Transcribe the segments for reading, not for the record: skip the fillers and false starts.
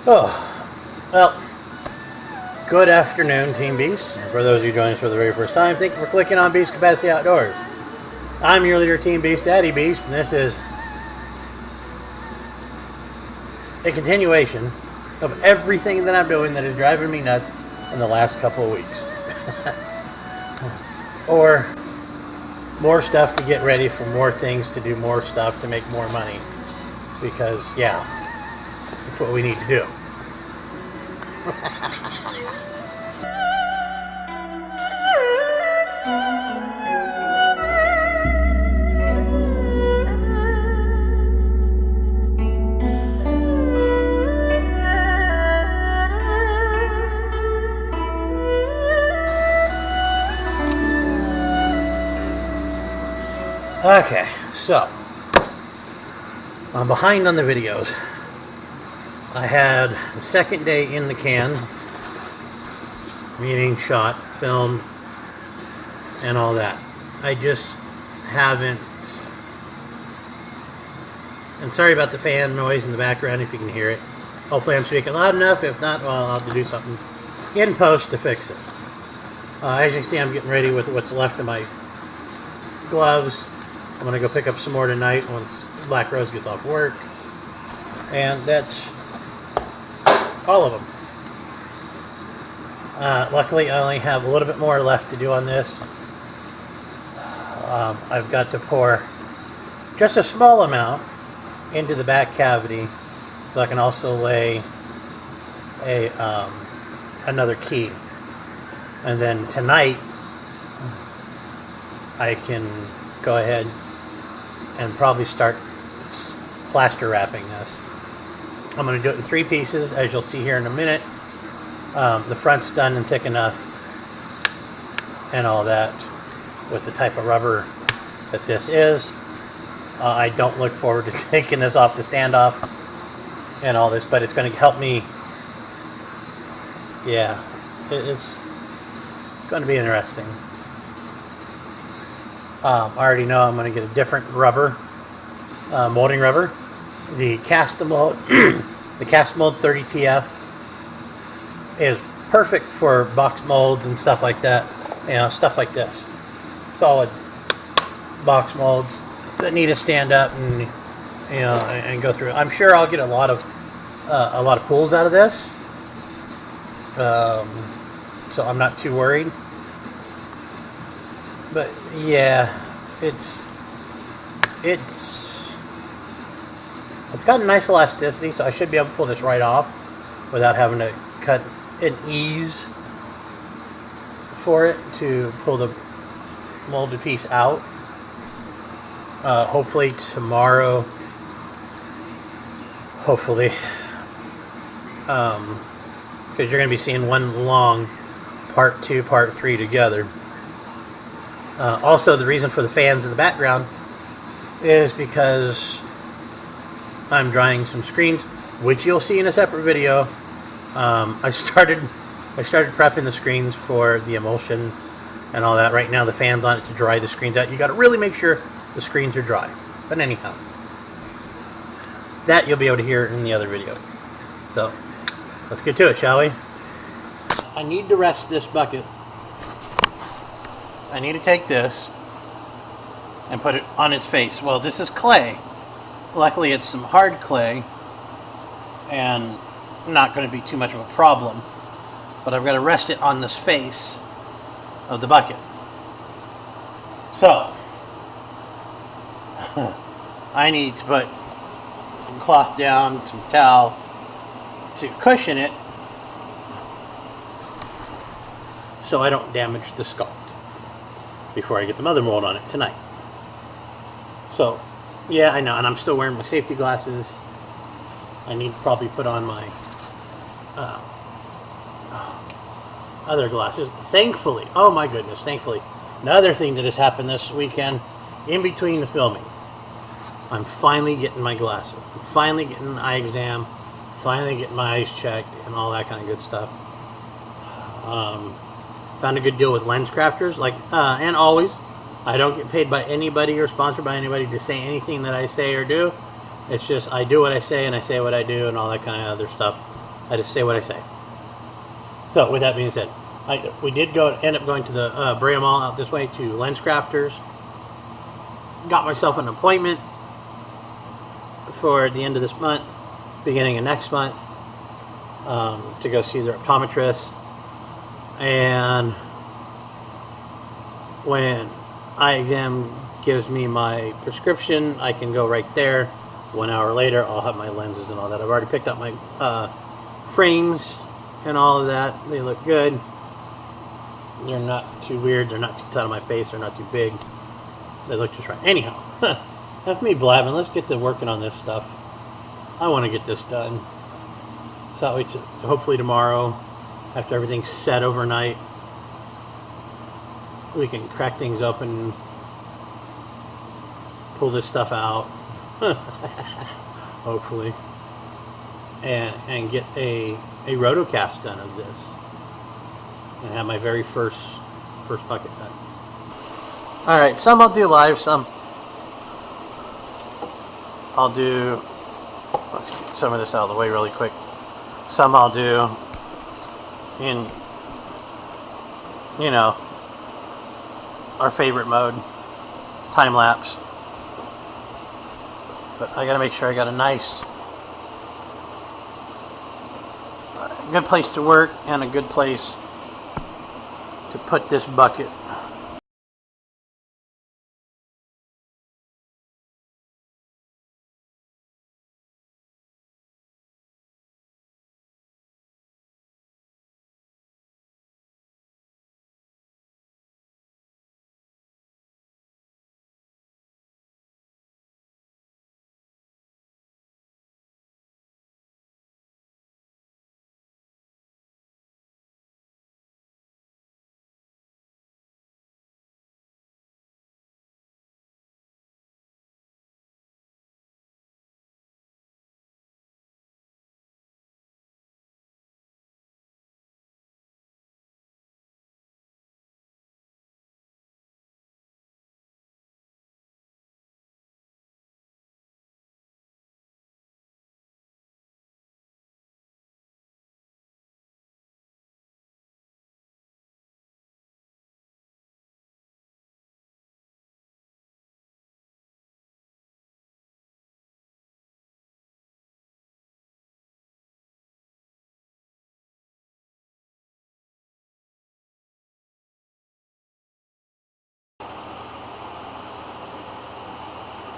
Oh, well, good afternoon, Team Beast. And for those of you joining us for the very first time, thank you for clicking on Beast Capacity Outdoors. I'm your leader, Team Beast, Daddy Beast, and this is a continuation of everything that I'm doing that is driving me nuts in the last couple of weeks. Or more stuff to get ready for more things, to do more stuff, to make more money. Because, yeah, that's what we need to do. Okay, so I'm behind on the videos. I had the second day in the can, meaning shot, filmed, and all that. I just haven't, and sorry about the fan noise in the background if you can hear it. Hopefully I'm speaking loud enough. If not, well, I'll have to do something in post to fix it. As you can see, I'm getting ready with what's left of my gloves. I'm going to go pick up some more tonight once Black Rose gets off work. And that's all of them. Luckily, I only have a little bit more left to do on this. I've got to pour just a small amount into the back cavity, so I can also lay another key. And then tonight, I can go ahead and probably start plaster wrapping this. I'm going to do it in 3 pieces, as you'll see here in a minute. The front's done and thick enough and all that with the type of rubber that this is. I don't look forward to taking this off the standoff and all this, but it's going to help me. Yeah, it's going to be interesting. I already know I'm going to get a different rubber, molding rubber. The cast mold, the cast mold 30 TF is perfect for box molds and stuff like that. You know, stuff like this, solid box molds that need to stand up and and go through. I'm sure I'll get a lot of pulls out of this, so I'm not too worried. But yeah, it's got a nice elasticity, so I should be able to pull this right off without having to cut an ease for it to pull the molded piece out. Hopefully tomorrow. Hopefully, because you're going to be seeing one long part 2, part 3 together. Also, the reason for the fans in the background is because I'm drying some screens, which you'll see in a separate video. I started prepping the screens for the emulsion and all that. Right now, the fan's on it to dry the screens out. You got to really make sure the screens are dry. But anyhow, that you'll be able to hear in the other video. So let's get to it, shall we? I need to rest this bucket. I need to take this and put it on its face. Well, this is clay. Luckily, it's some hard clay and not going to be too much of a problem. But I've got to rest it on this face of the bucket. So, I need to put some cloth down, some towel to cushion it so I don't damage the sculpt before I get the mother mold on it tonight. So, yeah, I know, and I'm still wearing my safety glasses. I need to probably put on my other glasses. Thankfully, oh my goodness, thankfully, another thing that has happened this weekend, in between the filming, I'm finally getting my glasses. I'm finally getting an eye exam, finally getting my eyes checked, and all that kind of good stuff. Found a good deal with Lens Crafters, and always, I don't get paid by anybody or sponsored by anybody to say anything that I say or do. It's just I do what I say and I say what I do and all that kind of other stuff. I just say what I say. So with that being said, we did end up going to the Brea Mall out this way to Lens Crafters. Got myself an appointment for the end of this month, beginning of next month, to go see the optometrist. And when eye exam gives me my prescription, I can go right there. 1 hour later, I'll have my lenses and all that. I've already picked up my frames and all of that. They look good. They're not too weird. They're not too out of my face. They're not too big. They look just right. Anyhow, that's me blabbing. Let's get to working on this stuff. I want to get this done. So wait, hopefully tomorrow, after everything's set overnight, we can crack things open, pull this stuff out, hopefully, and get a rotocast done of this, and have my very first bucket done. All right, some I'll do live, some I'll do. Let's get some of this out of the way really quick. Some I'll do in, you know, our favorite mode, time lapse. But I gotta make sure I got a nice, good place to work and a good place to put this bucket.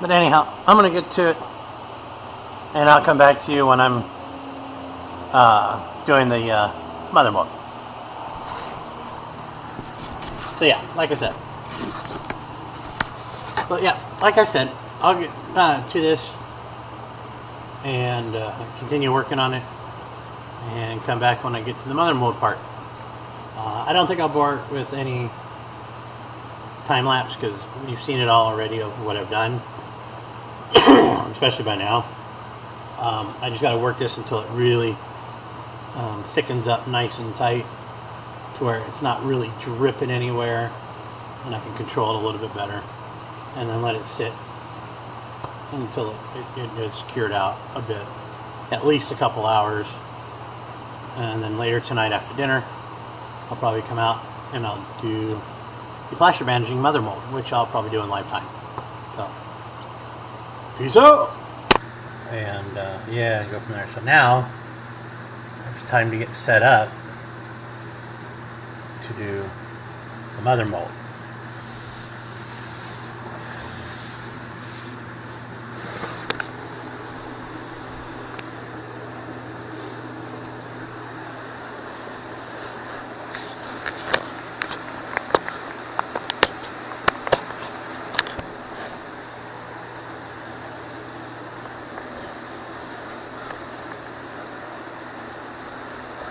But anyhow, I'm going to get to it, and I'll come back to you when I'm doing the mother mold. So yeah, like I said. But yeah, like I said, I'll get to this and continue working on it, and come back when I get to the mother mold part. I don't think I'll bore it with any time lapse, because you've seen it all already of what I've done. Especially by now. I just got to work this until it really thickens up nice and tight, to where it's not really dripping anywhere, and I can control it a little bit better, and then let it sit until it is cured out a bit, at least a couple hours. And then later tonight after dinner, I'll probably come out and I'll do the plaster bandaging mother mold, which I'll probably do in lifetime. So peace out. And yeah, go from there. So now it's time to get set up to do the mother mold.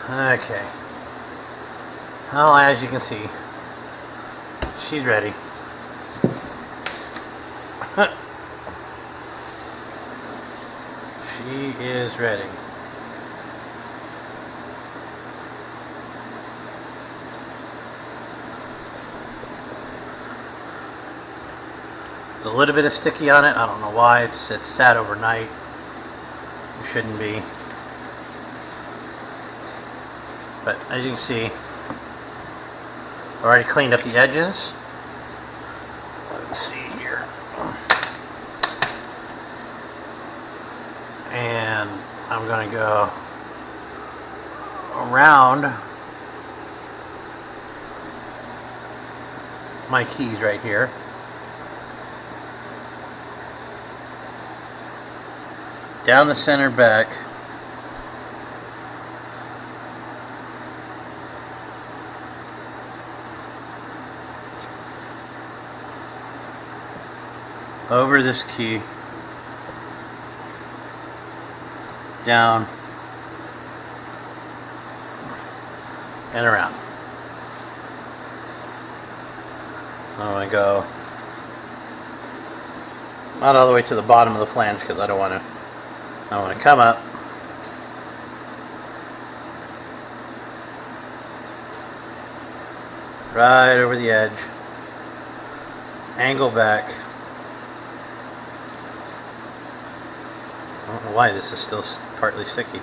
Okay. Well, as you can see, she's ready. She is ready. There's a little bit of sticky on it. I don't know why. It's sat overnight. It shouldn't be. But as you can see, I've already cleaned up the edges. Let's see here. And I'm going to go around my keys right here. Down the center back. Over this key. Down. And around. I'm going to go not all the way to the bottom of the flange because I want to come up right over the edge, angle back. I don't know why this is still partly sticky.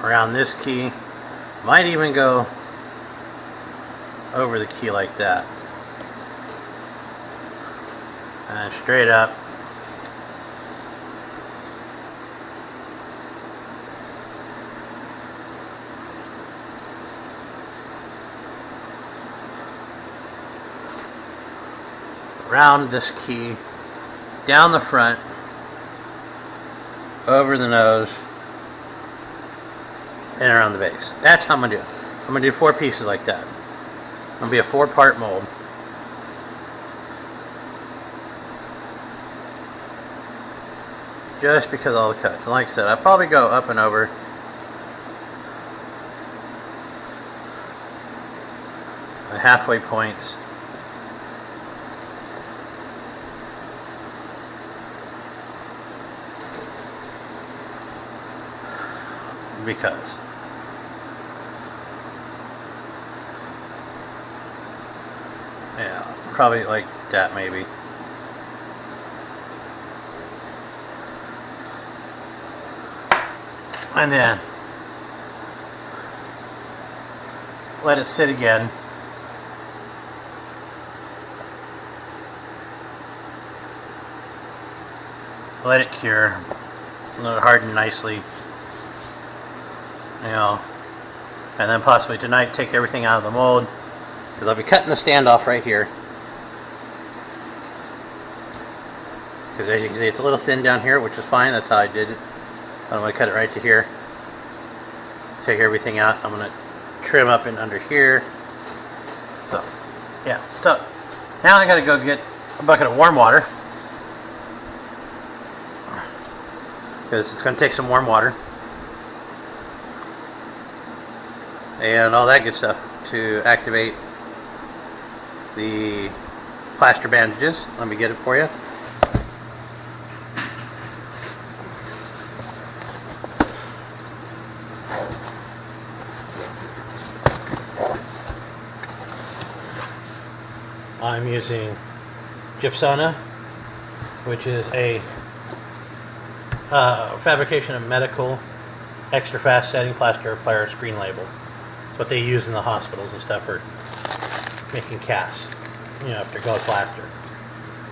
Around this key, might even go over the key like that, and straight up. Around this key, down the front, over the nose, and around the base. That's how I'm going to do it. I'm going to do 4 pieces like that. It's going to be a 4-part mold. Just because of all the cuts. And like I said, I'll probably go up and over. The halfway points. Because yeah, probably like that maybe. And then let it sit again. Let it cure. Let it harden nicely. You know, and then possibly tonight take everything out of the mold, because I'll be cutting the standoff right here, because as you can see it's a little thin down here, which is fine. That's how I did it. I'm going to cut it right to here, take everything out. I'm going to trim up in under here. So yeah, so now I got to go get a bucket of warm water, because it's going to take some warm water and all that good stuff to activate the plaster bandages. Let me get it for you. I'm using Gypsona, which is a fabrication of medical extra fast setting plaster applier screen label. It's what they use in the hospitals and stuff for making casts, you know, if they're going plaster.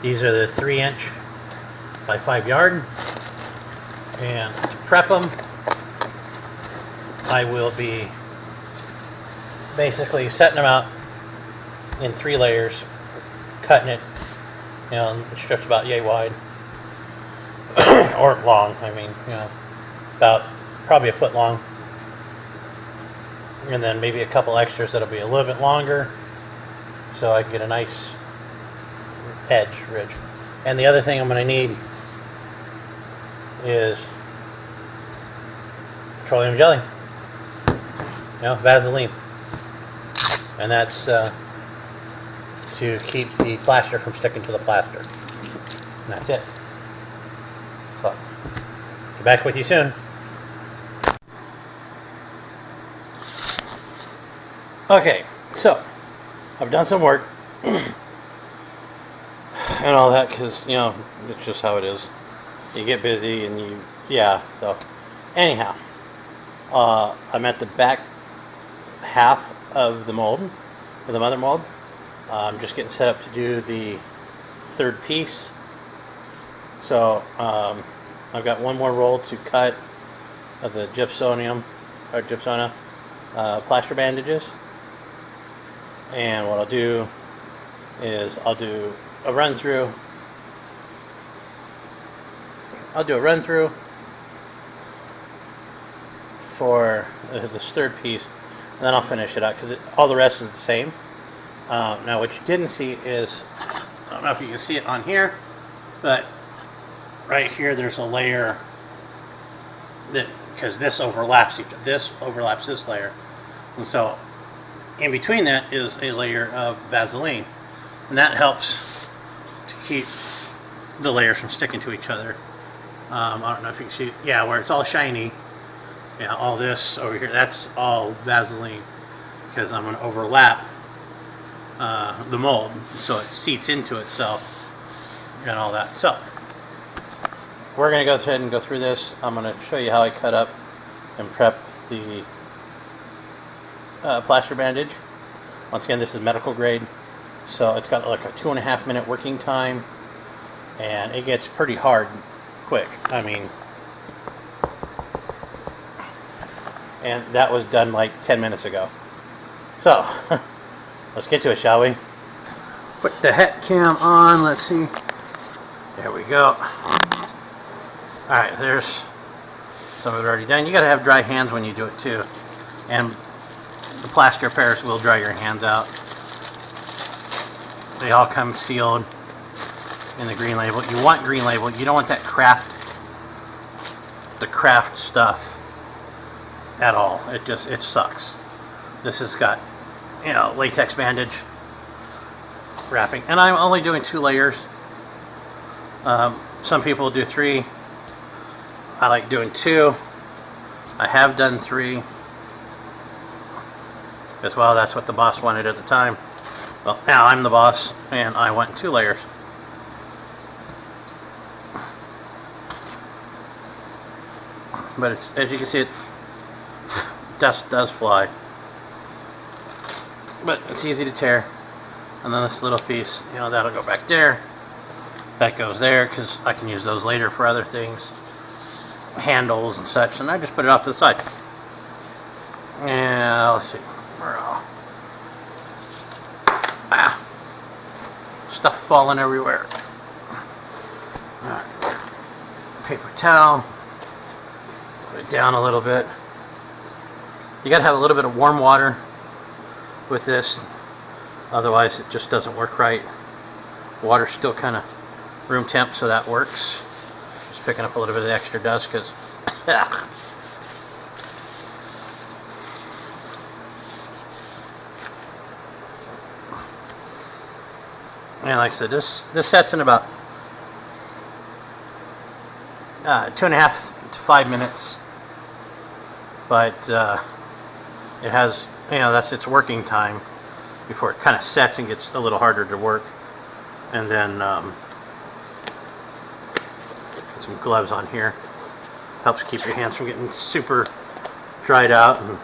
These are the 3" by 5 yard, and to prep them, I will be basically setting them out in 3 layers, cutting it, you know, in strips about yay wide or long. I mean, you know, about probably a foot long. And then maybe a couple extras that'll be a little bit longer, so I can get a nice ridge. And the other thing I'm going to need is petroleum jelly, you know, Vaseline, and that's to keep the plaster from sticking to the plaster. And that's it. So, get back with you soon. Okay, so I've done some work and all that, because, you know, it's just how it is. You get busy and so anyhow, I'm at the back half of the mold, or the mother mold. I'm just getting set up to do the third piece. So I've got one more roll to cut of the gypsonium or gypsona plaster bandages, and what I'll do is I'll do a run through. For this third piece, and then I'll finish it up because all the rest is the same. Now, what you didn't see is, I don't know if you can see it on here, but right here there's a layer that, because this overlaps this layer, and so in between that is a layer of Vaseline, and that helps to keep the layers from sticking to each other. I don't know if you can see, yeah, where it's all shiny. Yeah, all this over here, that's all Vaseline, because I'm going to overlap the mold so it seats into itself and all that. So we're going to go ahead and go through this. I'm going to show you how I cut up and prep the plaster bandage. Once again, this is medical grade, so it's got like a 2.5 minute working time, and it gets pretty hard quick. I mean, and that was done like 10 minutes ago. So let's get to it, shall we? Put the het cam on. Let's see. There we go. Alright, there's some of it already done. You gotta have dry hands when you do it too, and the plaster repairs will dry your hands out. They all come sealed in the green label. You want green label. You don't want that the craft stuff at all. It sucks. This has got, you know, latex bandage wrapping, and I'm only doing 2 layers. Some people do 3. I like doing 2. I have done 3 as well. That's what the boss wanted at the time. Well, now I'm the boss, and I went 2 layers. But it's, as you can see, dust does fly, but it's easy to tear. And then this little piece, you know, that'll go back there. That goes there because I can use those later for other things, handles and such. And I just put it off to the side. And let's see, stuff falling everywhere. All right. Paper towel. Put it down a little bit. You gotta have a little bit of warm water with this, otherwise it just doesn't work right. Water's still kind of room temp, so that works. Just picking up a little bit of the extra dust because and like I said, this sets in about 2.5 to 5 minutes, but it has, you know, that's its working time before it kind of sets and gets a little harder to work. And then put some gloves on here. Helps keep your hands from getting super dried out. And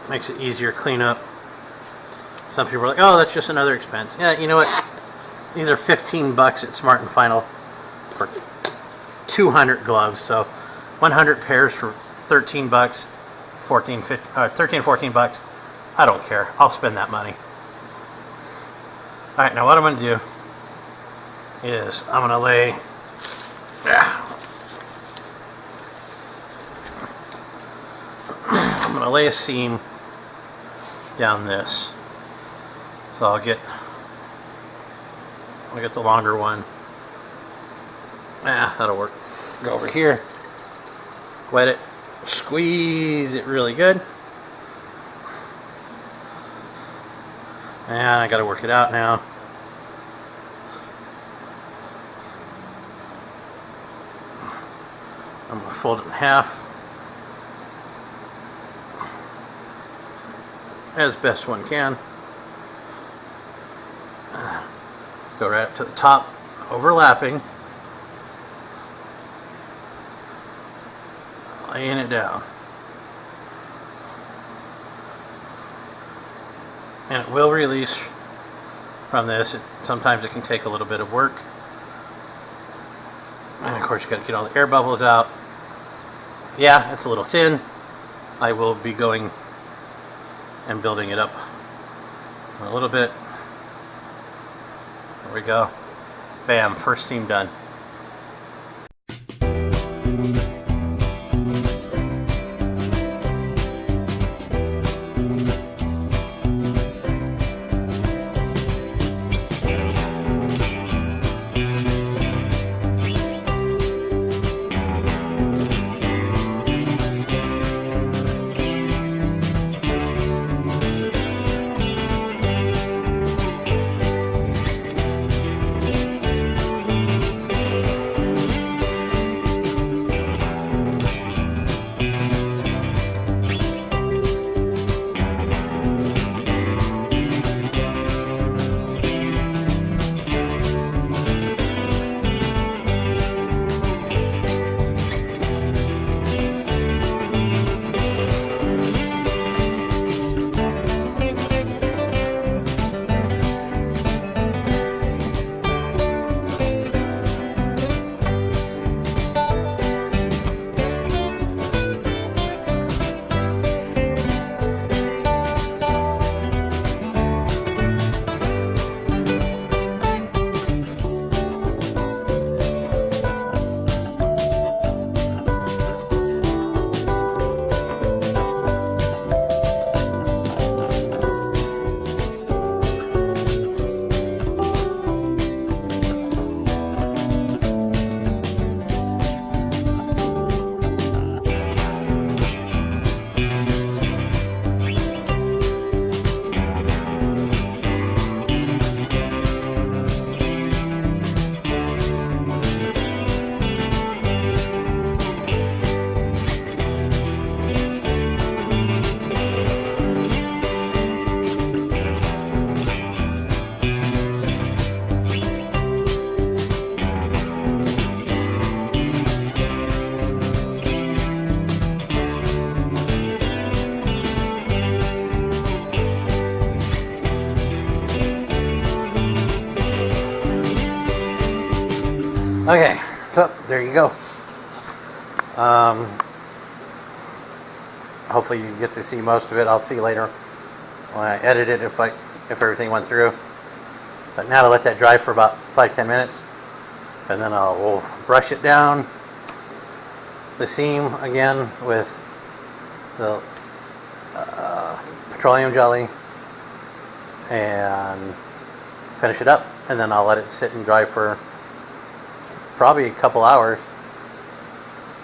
makes it easier to clean up. Some people are like, oh, that's just another expense. Yeah, you know what? These are $15 at Smart and Final for 200 gloves. So 100 pairs for $13, $14 I don't care. I'll spend that money. Alright, now what I'm going to do is I'm going to lay a seam down this. So I'll get the longer one. That'll work. Go over here, wet it, squeeze it really good. And I got to work it out now. I'm going to fold it in half as best one can. Go right up to the top, overlapping. laying it down. And it will release from this. Sometimes it can take a little bit of work. And of course you got to get all the air bubbles out. Yeah, it's a little thin. I will be going and building it up a little bit. There we go. Bam, first seam done. Okay, so there you go. Hopefully you get to see most of it. I'll see later when I edit it if everything went through. But now to let that dry for about 5-10 minutes, and then we'll brush it down the seam again with the petroleum jelly and finish it up, and then I'll let it sit and dry for probably a couple hours,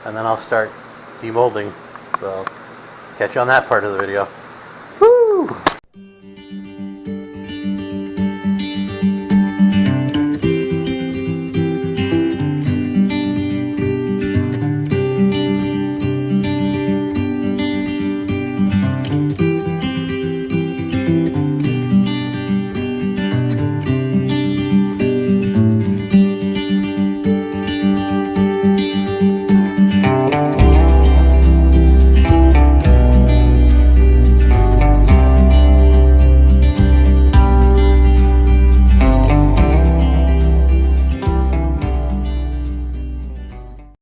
and then I'll start demolding. So catch you on that part of the video.